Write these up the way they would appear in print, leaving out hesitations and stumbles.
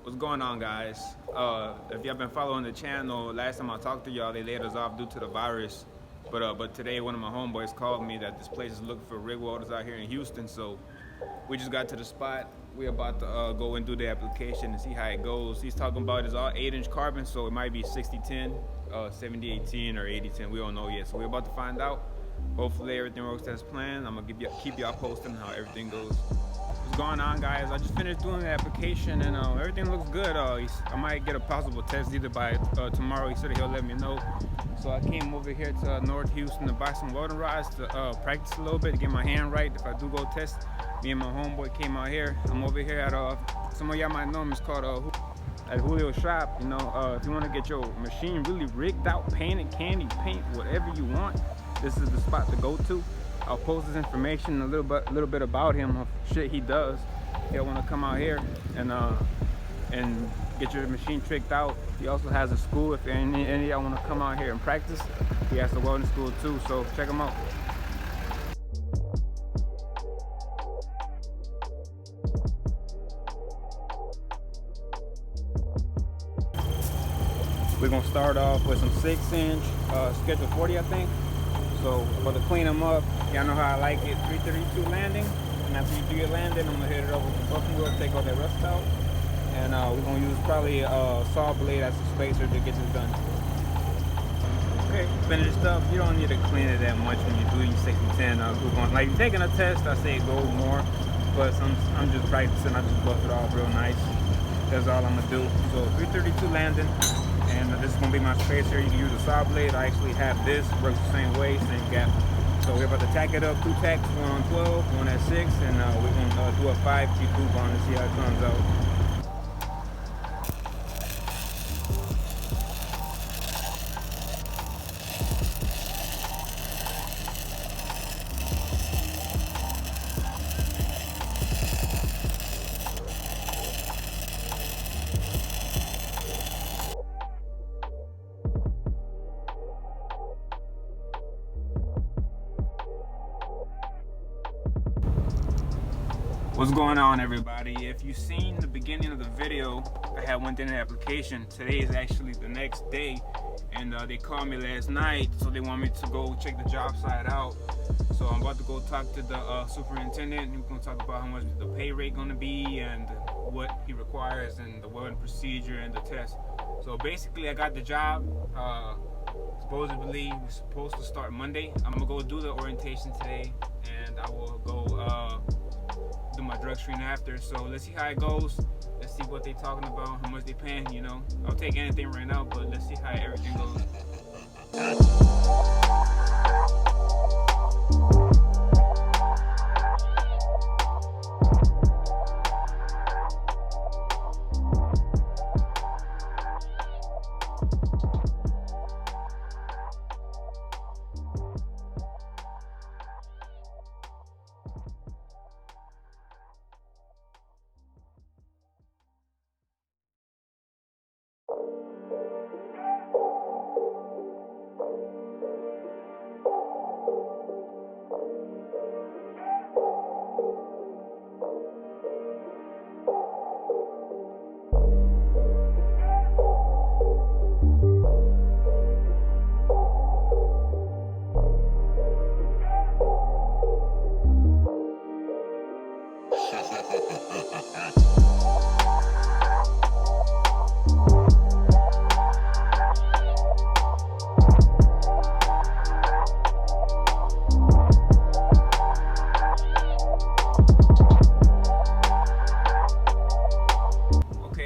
What's going on, guys? If y'all been following the channel, last time I talked to y'all, they laid us off due to the virus. But today, one of my homeboys called me that this place is looking for rig welders out here in Houston. So we just got to the spot. We're about to go and do the application and see how it goes. He's talking about it's all 8-inch carbon, so it might be 60-10, 70-18, or 80-10. We don't know yet. So we're about to find out. Hopefully everything works as planned. I'm gonna keep y'all posted on how everything goes. What's going on, guys? I just finished doing the application and everything looks good. I might get a possible test either by tomorrow. He said he'll let me know. So I came over here to North Houston to buy some welding rods to practice a little bit, to get my hand right if I do go test. Me and my homeboy came out here. I'm over here at some of y'all might know him. It's called at Julio's shop. You know, if you want to get your machine really rigged out, painted, candy paint, whatever you want, this is the spot to go to. I'll post his information, a little bit about him, of shit he does. He'll want to come out here and get your machine tricked out. He also has a school if any of y'all want to come out here and practice. He has a welding school too, so check him out. We're gonna start off with some 6-inch, schedule 40, I think. So for to clean them up, y'all know how I like it, 332 landing. And after you do your landing, I'm gonna hit it over with the buffing wheel, take all that rust out. And we're gonna use probably a saw blade as a spacer to get this done. Okay, finished up. You don't need to clean it that much when you do your 6-10 group on. Like taking a test, I say go more, but I'm just practicing. I just buff it off real nice. That's all I'm gonna do. So 332 landing. And this is going to be my spacer. You can use a saw blade. I actually have this. Works the same way, same gap. So we're about to tack it up. 2 tacks, one on 12, one at 6. And we're going to do a 5T coupon and see how it comes out. What's going on, everybody? If you've seen the beginning of the video, I had went in the application. Today is actually the next day, and they called me last night, so they want me to go check the job site out. So I'm about to go talk to the superintendent. We're going to talk about how much the pay rate going to be and what he requires and the welding procedure and the test. So basically, I got the job. Supposedly, we're supposed to start Monday. I'm going to go do the orientation today, and I will go do my drug screen after. So let's see how it goes. Let's see what they talking about, how much they paying, you know. I'll take anything right now, but let's see how everything goes.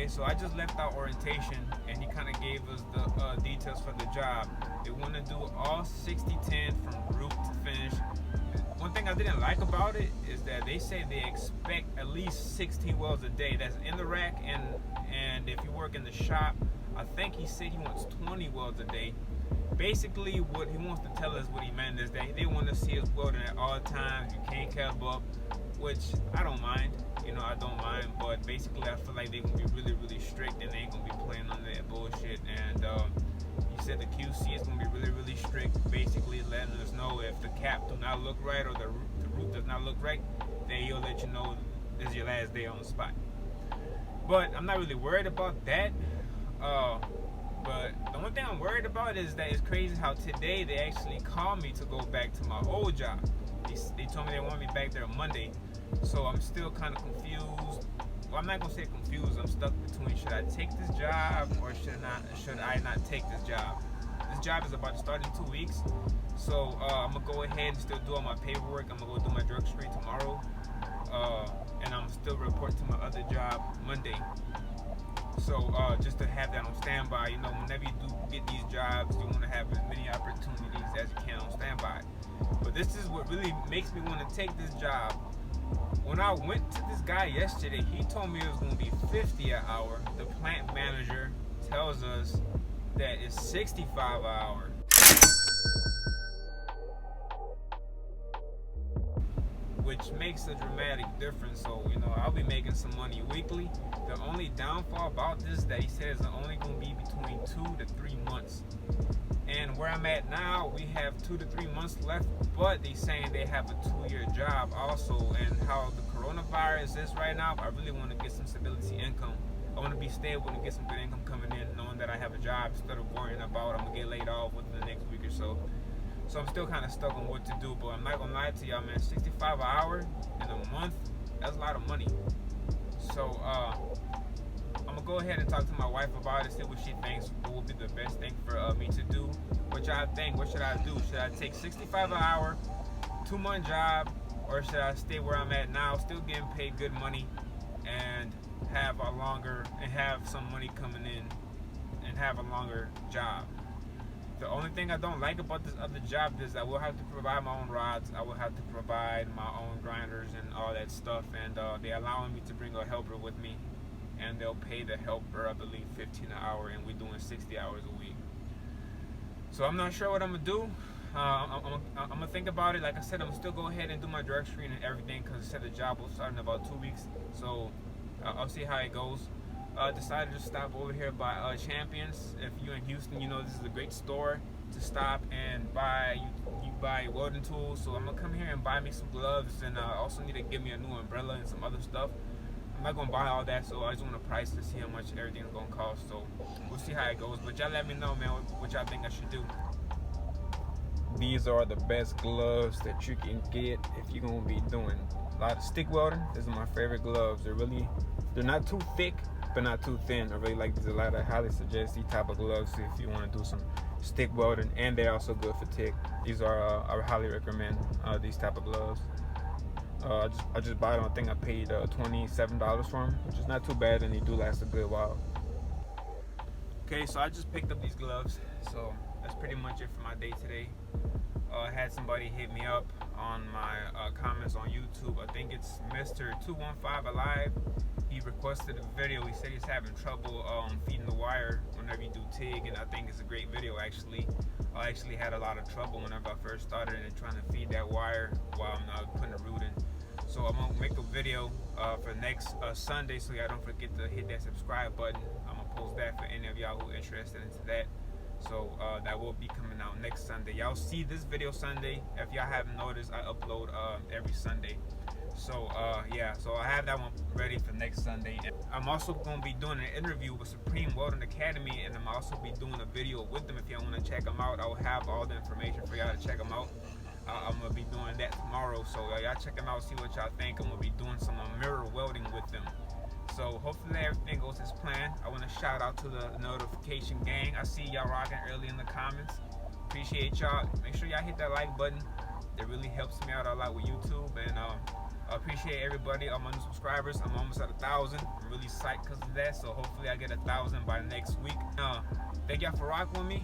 So I just left out orientation, and he kind of gave us the details for the job. They want to do all 60-10 from root to finish. One thing I didn't like about it is that they say they expect at least 16 welds a day. That's in the rack, and if you work in the shop, I think he said he wants 20 welds a day. Basically, what he wants to tell us, what he meant is that they want to see us welding at all times. You can't cap up, which I don't mind. You know, I don't mind, but basically I feel like they're gonna be really, really strict, and they ain't gonna be playing on that bullshit. And he said the QC is gonna be really, really strict, basically letting us know if the cap do not look right or the root does not look right, then he'll let you know this is your last day on the spot. But I'm not really worried about that. But the only thing I'm worried about is that it's crazy how today they actually called me to go back to my old job. They told me they want me back there on Monday. So I'm still kind of confused. Well, I'm not gonna say confused. I'm stuck between should I take this job or should I not take this job? This job is about to start in 2 weeks. So I'm gonna go ahead and still do all my paperwork. I'm gonna go do my drug screen tomorrow. And I'm still report to my other job Monday. So just to have that on standby, you know, whenever you do get these jobs, you want to have as many opportunities as you can on standby. But this is what really makes me want to take this job. When I went to this guy yesterday, he told me it was going to be $50 an hour. The plant manager tells us that it's $65 an hour. Which makes a dramatic difference. So, you know, I'll be making some money weekly. The only downfall about this is that he says it's only going to be between 2 to 3 months. And where I'm at now, we have 2 to 3 months left, but they're saying they have a 2-year job also. And how the coronavirus is right now, I really want to get some stability income. I want to be stable and get some good income coming in, knowing that I have a job instead of worrying about I'm going to get laid off within the next week or so. So I'm still kind of stuck on what to do, but I'm not going to lie to y'all, man. $65 an hour in a month, that's a lot of money. So I'm going to go ahead and talk to my wife about it, see what she thinks will be the best thing for me to do. What y'all think? What should I do? Should I take $65 an hour, 2-month job, or should I stay where I'm at now, still getting paid good money, and have some money coming in and have a longer job? The only thing I don't like about this other job is I will have to provide my own rods. I will have to provide my own grinders and all that stuff. And they're allowing me to bring a helper with me. And they'll pay the helper, I believe, $15 an hour. And we're doing 60 hours a week. So I'm not sure what I'm going to do. I'm going to think about it. Like I said, I'm still go ahead and do my drug screen and everything. Because I said the job will start in about 2 weeks. So I'll see how it goes. Decided to stop over here by Champions. If you're in Houston, you know this is a great store to stop and buy. You buy welding tools. So I'm gonna come here and buy me some gloves, and I also need to get me a new umbrella and some other stuff. I'm not gonna buy all that, so I just want a price to see how much everything's gonna cost. So we'll see how it goes. But y'all let me know, man, what y'all think I should do. These are the best gloves that you can get if you're gonna be doing a lot of stick welding. These are my favorite gloves. They're not too thick, but not too thin. I really like these a lot. I highly suggest these type of gloves if you want to do some stick welding, and they're also good for TIG. These are I highly recommend these type of gloves. I just bought them. I think I paid $27 for them, which is not too bad, and they do last a good while. Okay, so I just picked up these gloves. So that's pretty much it for my day today. I had somebody hit me up on my comments on YouTube. I think it's Mr. 215 Alive. He requested a video. He said he's having trouble feeding the wire whenever you do TIG, and I think it's a great video actually. I actually had a lot of trouble whenever I first started and trying to feed that wire while I'm not putting a root in. So I'm gonna make a video for next Sunday, so y'all don't forget to hit that subscribe button. I'm gonna post that for any of y'all who are interested into that. So that will be coming out next Sunday. Y'all see this video Sunday. If y'all haven't noticed, I upload every Sunday. So yeah, so I have that one ready for next Sunday. And I'm also going to be doing an interview with Supreme Welding Academy, and I'm also be doing a video with them. If y'all want to check them out, I'll have all the information for y'all to check them out. I'm going to be doing that tomorrow, so y'all check them out, see what y'all think. I'm going to be doing some mirror welding with them. So hopefully everything goes as planned. I want to shout out to the notification gang. I see y'all rocking early in the comments. Appreciate y'all. Make sure y'all hit that like button. It really helps me out a lot with YouTube, and I appreciate everybody, all my new subscribers. I'm almost at 1,000. I'm really psyched because of that, so hopefully I get 1,000 by next week. Thank y'all for rocking with me.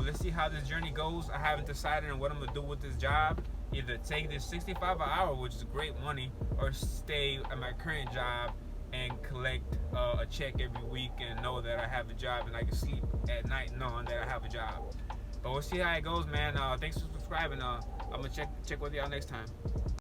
Let's see how this journey goes. I haven't decided on what I'm going to do with this job. Either take this $65 an hour, which is great money, or stay at my current job and collect a check every week and know that I have a job and I can sleep at night knowing that I have a job. But we'll see how it goes, man. Thanks for subscribing. I'm going to check with y'all next time.